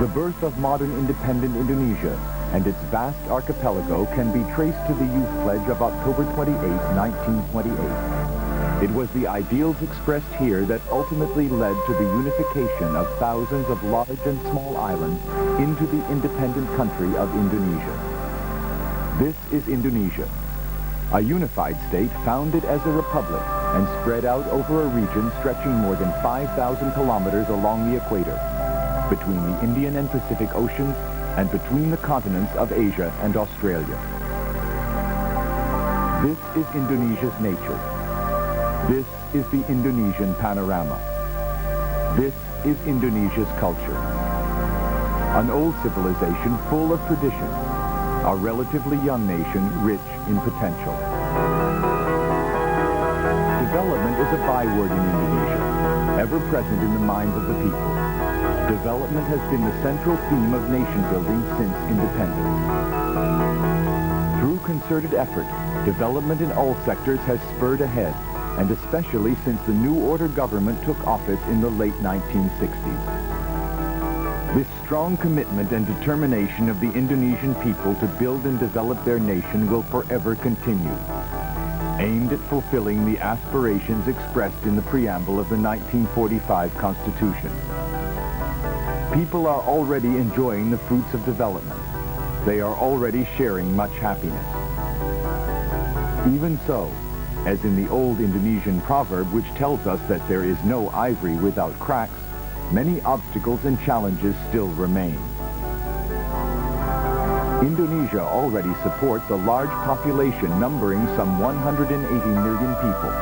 The birth of modern independent Indonesia and its vast archipelago can be traced to the Youth Pledge of October 28, 1928. It was the ideals expressed here that ultimately led to the unification of thousands of large and small islands into the independent country of Indonesia. This is Indonesia, a unified state founded as a republic and spread out over a region stretching more than 5,000 kilometers along the equator, between the Indian and Pacific Oceans and between the continents of Asia and Australia. This is Indonesia's nature. This is the Indonesian panorama. This is Indonesia's culture. An old civilization full of tradition, a relatively young nation rich in potential. Development is a byword in Indonesia, ever present in the minds of the people. Development has been the central theme of nation building since independence. Through concerted effort, development in all sectors has spurred ahead, and especially since the New Order government took office in the late 1960s. This strong commitment and determination of the Indonesian people to build and develop their nation will forever continue, aimed at fulfilling the aspirations expressed in the preamble of the 1945 Constitution. People are already enjoying the fruits of development. They are already sharing much happiness. Even so, as in the old Indonesian proverb which tells us that there is no ivory without cracks, many obstacles and challenges still remain. Indonesia already supports a large population numbering some 180 million people.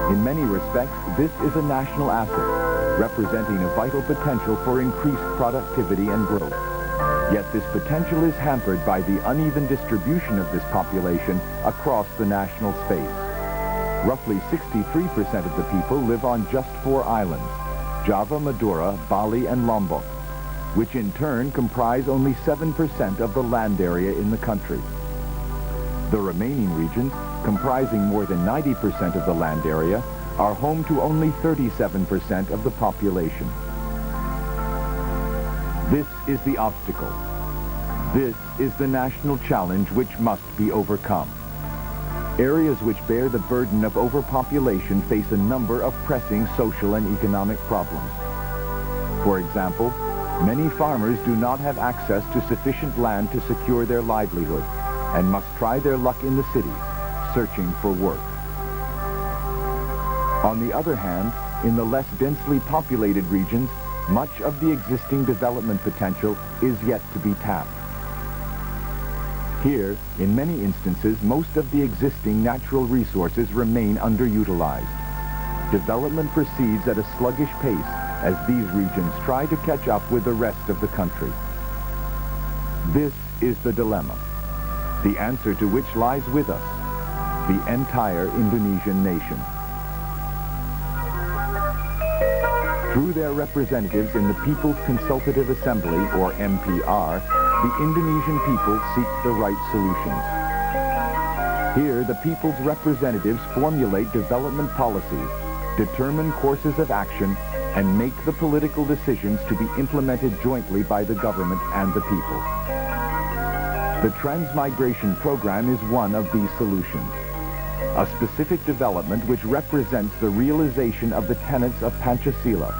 In many respects, this is a national asset, representing a vital potential for increased productivity and growth. Yet this potential is hampered by the uneven distribution of this population across the national space. Roughly 63% of the people live on just 4 islands, Java, Madura, Bali, and Lombok, which in turn comprise only 7% of the land area in the country. The remaining regions, comprising more than 90% of the land area, are home to only 37% of the population. This is the obstacle. This is the national challenge which must be overcome. Areas which bear the burden of overpopulation face a number of pressing social and economic problems. For example, many farmers do not have access to sufficient land to secure their livelihood and must try their luck in the cities, searching for work. On the other hand, in the less densely populated regions, much of the existing development potential is yet to be tapped. Here, in many instances, most of the existing natural resources remain underutilized. Development proceeds at a sluggish pace as these regions try to catch up with the rest of the country. This is the dilemma, the answer to which lies with us, the entire Indonesian nation. Through their representatives in the People's Consultative Assembly, or MPR, the Indonesian people seek the right solutions. Here, the people's representatives formulate development policies, determine courses of action, and make the political decisions to be implemented jointly by the government and the people. The Transmigration program is one of these solutions, a specific development which represents the realization of the tenets of Pancasila,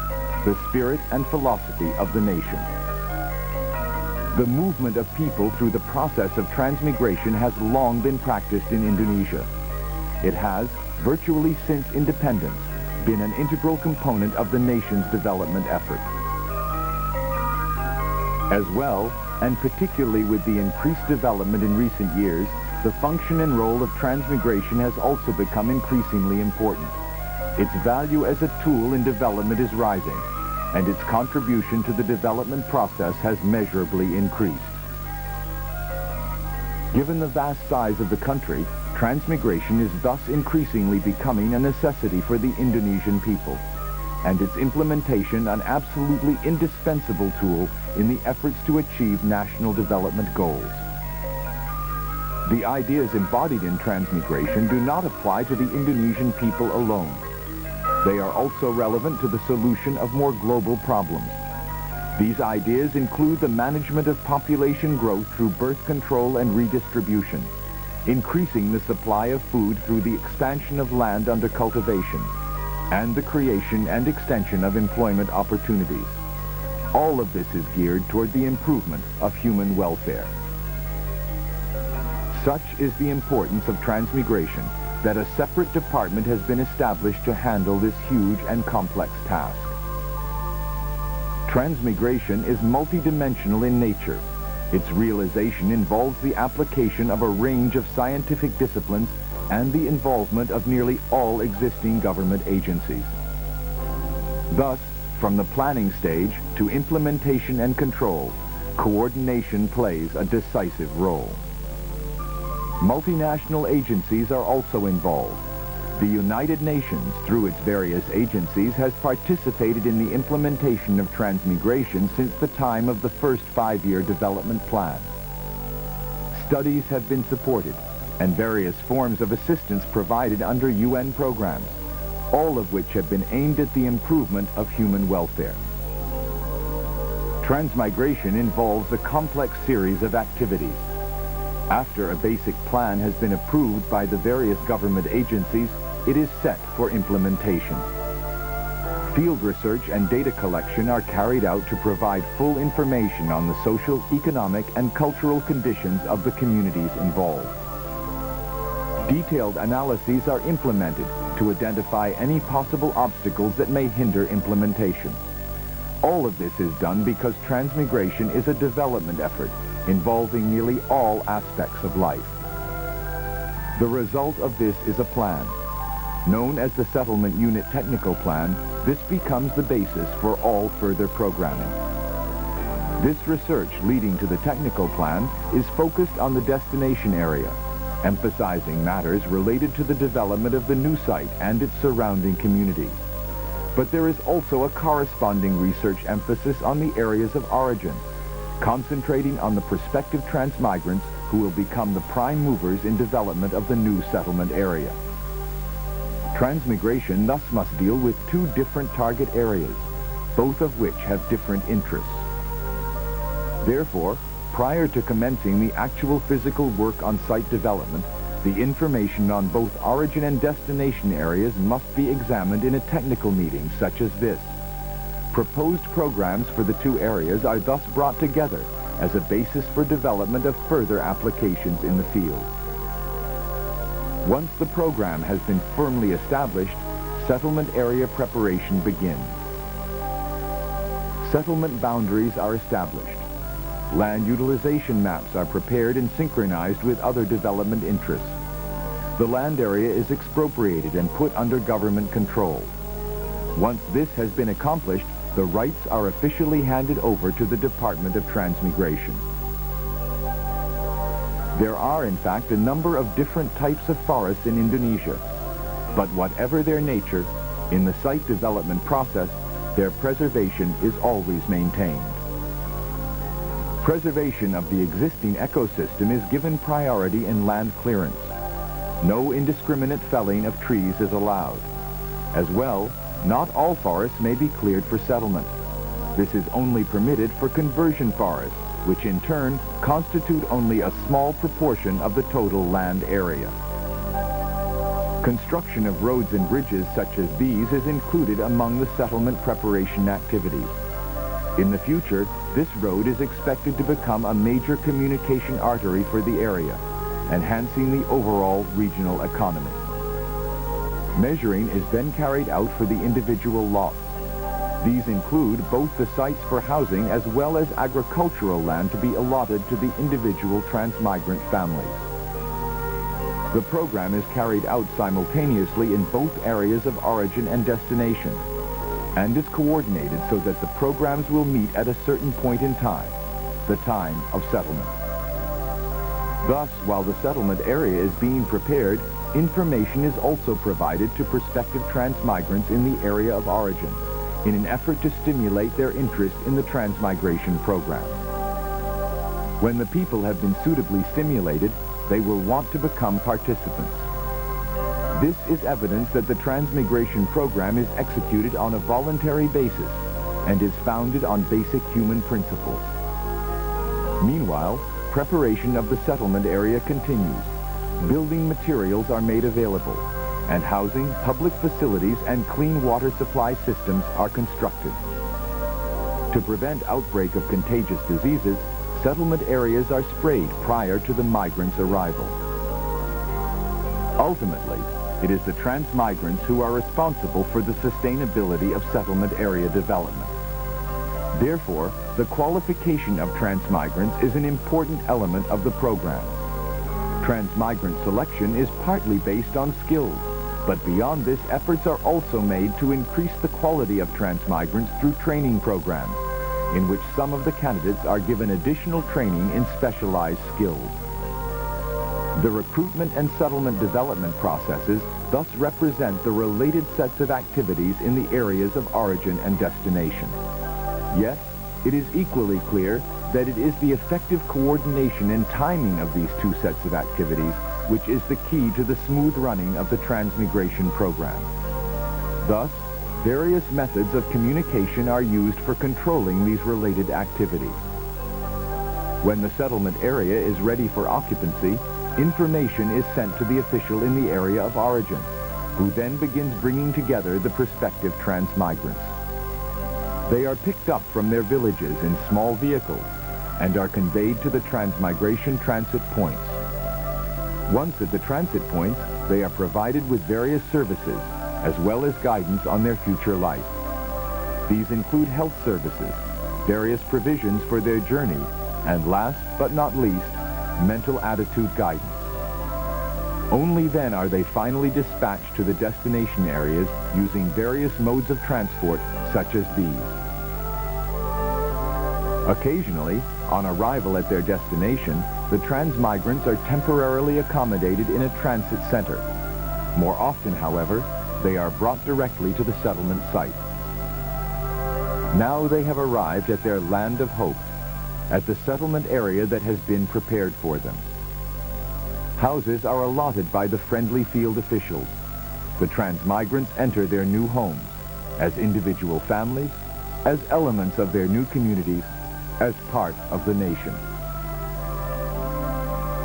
the spirit and philosophy of the nation. The movement of people through the process of transmigration has long been practiced in Indonesia. It has, virtually since independence, been an integral component of the nation's development effort. As well, and particularly with the increased development in recent years, the function and role of transmigration has also become increasingly important. Its value as a tool in development is rising, and its contribution to the development process has measurably increased. Given the vast size of the country, transmigration is thus increasingly becoming a necessity for the Indonesian people, and its implementation an absolutely indispensable tool in the efforts to achieve national development goals. The ideas embodied in transmigration do not apply to the Indonesian people alone. They are also relevant to the solution of more global problems. These ideas include the management of population growth through birth control and redistribution, increasing the supply of food through the expansion of land under cultivation, and the creation and extension of employment opportunities. All of this is geared toward the improvement of human welfare. Such is the importance of transmigration that a separate department has been established to handle this huge and complex task. Transmigration is multidimensional in nature. Its realization involves the application of a range of scientific disciplines and the involvement of nearly all existing government agencies. Thus, from the planning stage to implementation and control, coordination plays a decisive role. Multinational agencies are also involved. The United Nations, through its various agencies, has participated in the implementation of transmigration since the time of the first 5-year development plan. Studies have been supported, and various forms of assistance provided under UN programs, all of which have been aimed at the improvement of human welfare. Transmigration involves a complex series of activities. After a basic plan has been approved by the various government agencies, it is set for implementation. Field research and data collection are carried out to provide full information on the social, economic, and cultural conditions of the communities involved. Detailed analyses are implemented to identify any possible obstacles that may hinder implementation. All of this is done because transmigration is a development effort involving nearly all aspects of life. The result of this is a plan. Known as the Settlement Unit Technical Plan, this becomes the basis for all further programming. This research leading to the technical plan is focused on the destination area, emphasizing matters related to the development of the new site and its surrounding communities. But there is also a corresponding research emphasis on the areas of origin, concentrating on the prospective transmigrants who will become the prime movers in development of the new settlement area. Transmigration thus must deal with two different target areas, both of which have different interests. Therefore, prior to commencing the actual physical work on site development, the information on both origin and destination areas must be examined in a technical meeting such as this. Proposed programs for the two areas are thus brought together as a basis for development of further applications in the field. Once the program has been firmly established, settlement area preparation begins. Settlement boundaries are established. Land utilization maps are prepared and synchronized with other development interests. The land area is expropriated and put under government control. Once this has been accomplished, the rights are officially handed over to the Department of Transmigration. There are, in fact, a number of different types of forests in Indonesia, but whatever their nature, in the site development process, their preservation is always maintained. Preservation of the existing ecosystem is given priority in land clearance. No indiscriminate felling of trees is allowed. As well, not all forests may be cleared for settlement. This is only permitted for conversion forests, which in turn constitute only a small proportion of the total land area. Construction of roads and bridges such as these is included among the settlement preparation activities. In the future, this road is expected to become a major communication artery for the area, enhancing the overall regional economy. Measuring is then carried out for the individual lots. These include both the sites for housing as well as agricultural land to be allotted to the individual transmigrant families. The program is carried out simultaneously in both areas of origin and destination, and is coordinated so that the programs will meet at a certain point in time, the time of settlement. Thus, while the settlement area is being prepared, information is also provided to prospective transmigrants in the area of origin in an effort to stimulate their interest in the transmigration program. When the people have been suitably stimulated, they will want to become participants. This is evidence that the transmigration program is executed on a voluntary basis and is founded on basic human principles. Meanwhile, preparation of the settlement area continues. Building materials are made available, and housing, public facilities, and clean water supply systems are constructed. To prevent outbreak of contagious diseases, settlement areas are sprayed prior to the migrants' arrival. Ultimately, it is the transmigrants who are responsible for the sustainability of settlement area development. Therefore, the qualification of transmigrants is an important element of the program. Transmigrant selection is partly based on skills, but beyond this, efforts are also made to increase the quality of transmigrants through training programs, in which some of the candidates are given additional training in specialized skills. The recruitment and settlement development processes thus represent the related sets of activities in the areas of origin and destination. Yet, it is equally clear that it is the effective coordination and timing of these two sets of activities which is the key to the smooth running of the transmigration program. Thus, various methods of communication are used for controlling these related activities. When the settlement area is ready for occupancy, information is sent to the official in the area of origin, who then begins bringing together the prospective transmigrants. They are picked up from their villages in small vehicles and are conveyed to the transmigration transit points. Once at the transit points, they are provided with various services, as well as guidance on their future life. These include health services, various provisions for their journey, and last but not least, mental attitude guidance. Only then are they finally dispatched to the destination areas using various modes of transport such as these. Occasionally, on arrival at their destination, the transmigrants are temporarily accommodated in a transit center. More often, however, they are brought directly to the settlement site. Now they have arrived at their land of hope, at the settlement area that has been prepared for them. Houses are allotted by the friendly field officials. The transmigrants enter their new homes, as individual families, as elements of their new communities, as part of the nation.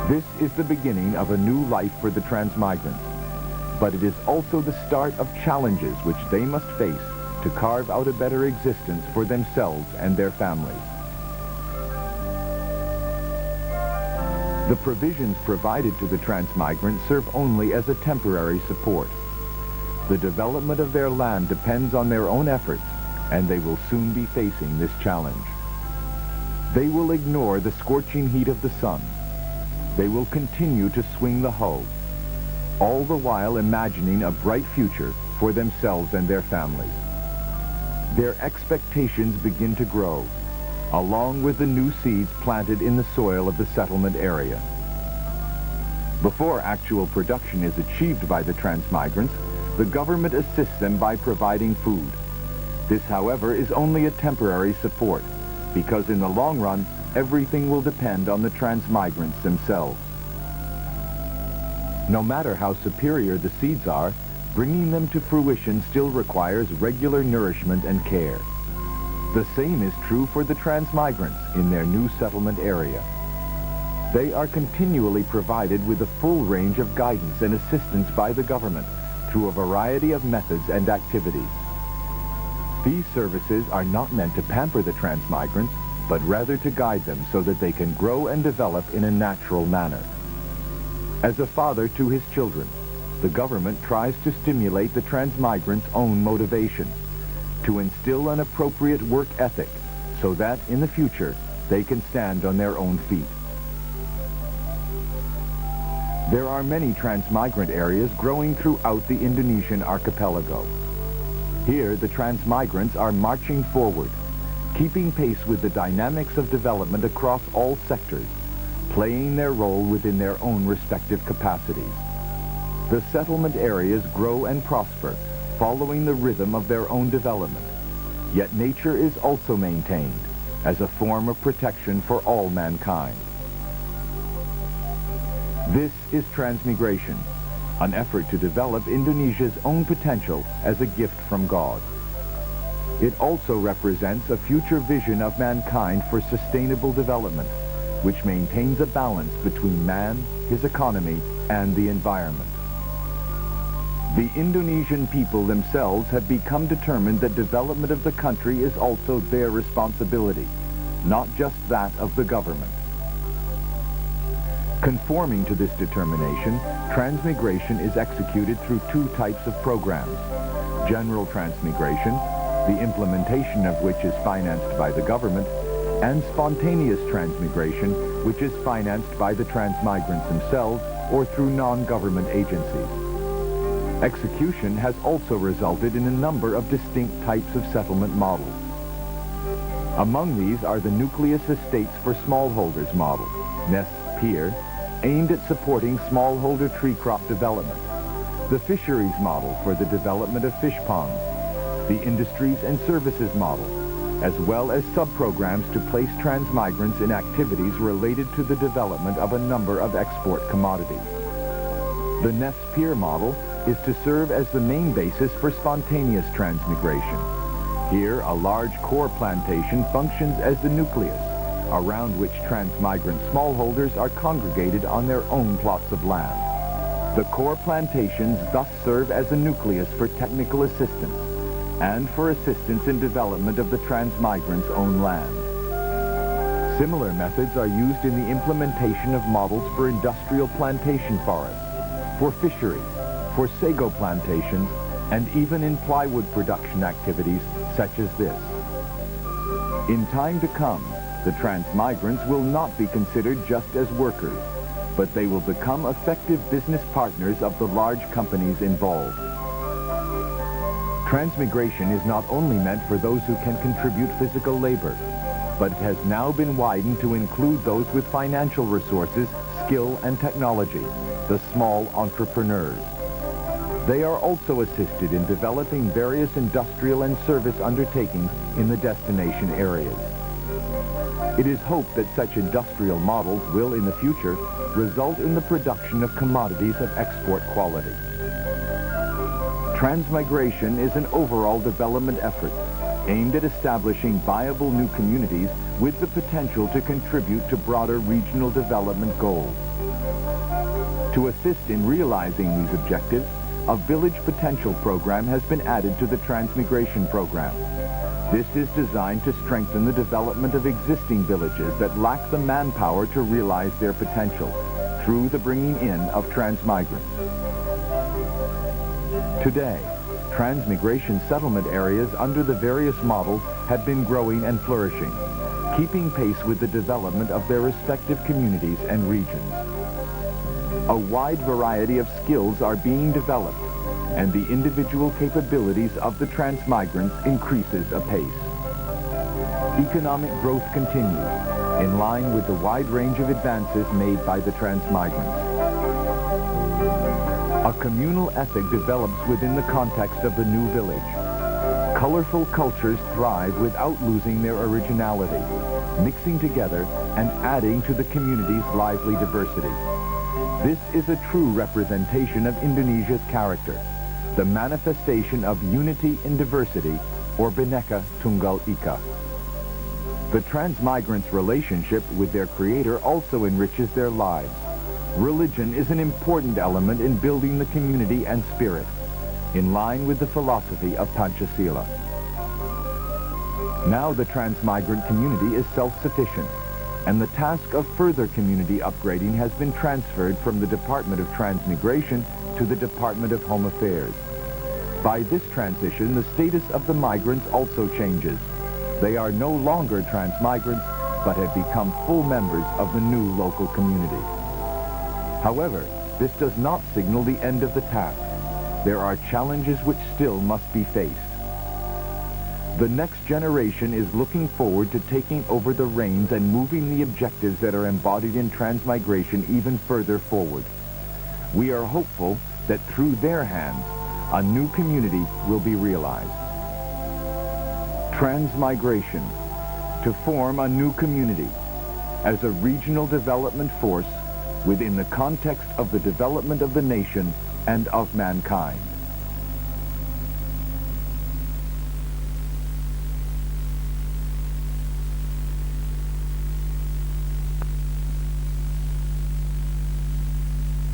This is the beginning of a new life for the transmigrants, but it is also the start of challenges which they must face to carve out a better existence for themselves and their families. The provisions provided to the transmigrants serve only as a temporary support. The development of their land depends on their own efforts, and they will soon be facing this challenge. They will ignore the scorching heat of the sun. They will continue to swing the hoe, all the while imagining a bright future for themselves and their families. Their expectations begin to grow, along with the new seeds planted in the soil of the settlement area. Before actual production is achieved by the transmigrants, the government assists them by providing food. This, however, is only a temporary support, because in the long run, everything will depend on the transmigrants themselves. No matter how superior the seeds are, bringing them to fruition still requires regular nourishment and care. The same is true for the transmigrants in their new settlement area. They are continually provided with a full range of guidance and assistance by the government through a variety of methods and activities. These services are not meant to pamper the transmigrants, but rather to guide them so that they can grow and develop in a natural manner. As a father to his children, the government tries to stimulate the transmigrants' own motivation, to instill an appropriate work ethic so that in the future they can stand on their own feet. There are many transmigrant areas growing throughout the Indonesian archipelago. Here, the transmigrants are marching forward, keeping pace with the dynamics of development across all sectors, playing their role within their own respective capacities. The settlement areas grow and prosper, following the rhythm of their own development. Yet nature is also maintained as a form of protection for all mankind. This is Transmigration, an effort to develop Indonesia's own potential as a gift from God. It also represents a future vision of mankind for sustainable development, which maintains a balance between man, his economy, and the environment. The Indonesian people themselves have become determined that development of the country is also their responsibility, not just that of the government. Conforming to this determination, transmigration is executed through two types of programs: general transmigration, the implementation of which is financed by the government, and spontaneous transmigration, which is financed by the transmigrants themselves or through non-government agencies. Execution has also resulted in a number of distinct types of settlement models. Among these are the nucleus estates for smallholders model, NES-PIR, aimed at supporting smallholder tree crop development, the fisheries model for the development of fish ponds, the industries and services model, as well as sub-programs to place transmigrants in activities related to the development of a number of export commodities. The NES-PIR model is to serve as the main basis for spontaneous transmigration. Here, a large core plantation functions as the nucleus, around which transmigrant smallholders are congregated on their own plots of land. The core plantations thus serve as a nucleus for technical assistance and for assistance in development of the transmigrants' own land. Similar methods are used in the implementation of models for industrial plantation forests, for fisheries, for sago plantations, and even in plywood production activities such as this. In time to come, the transmigrants will not be considered just as workers, but they will become effective business partners of the large companies involved. Transmigration is not only meant for those who can contribute physical labor, but it has now been widened to include those with financial resources, skill, and technology, the small entrepreneurs. They are also assisted in developing various industrial and service undertakings in the destination areas. It is hoped that such industrial models will, in the future, result in the production of commodities of export quality. Transmigration is an overall development effort aimed at establishing viable new communities with the potential to contribute to broader regional development goals. To assist in realizing these objectives, a village potential program has been added to the Transmigration program. This is designed to strengthen the development of existing villages that lack the manpower to realize their potential through the bringing in of transmigrants. Today, transmigration settlement areas under the various models have been growing and flourishing, keeping pace with the development of their respective communities and regions. A wide variety of skills are being developed, and the individual capabilities of the transmigrants increases apace. Economic growth continues, in line with the wide range of advances made by the transmigrants. A communal ethic develops within the context of the new village. Colorful cultures thrive without losing their originality, mixing together and adding to the community's lively diversity. This is a true representation of Indonesia's character, the manifestation of unity in diversity, or Bhinneka Tunggal Ika. The transmigrants' relationship with their creator also enriches their lives. Religion is an important element in building the community and spirit, in line with the philosophy of Pancasila. Now the transmigrant community is self-sufficient, and the task of further community upgrading has been transferred from the Department of Transmigration to the Department of Home Affairs. By this transition, the status of the migrants also changes. They are no longer transmigrants, but have become full members of the new local community. However, this does not signal the end of the task. There are challenges which still must be faced. The next generation is looking forward to taking over the reins and moving the objectives that are embodied in transmigration even further forward. We are hopeful that through their hands, a new community will be realized. Transmigration, to form a new community as a regional development force within the context of the development of the nation and of mankind.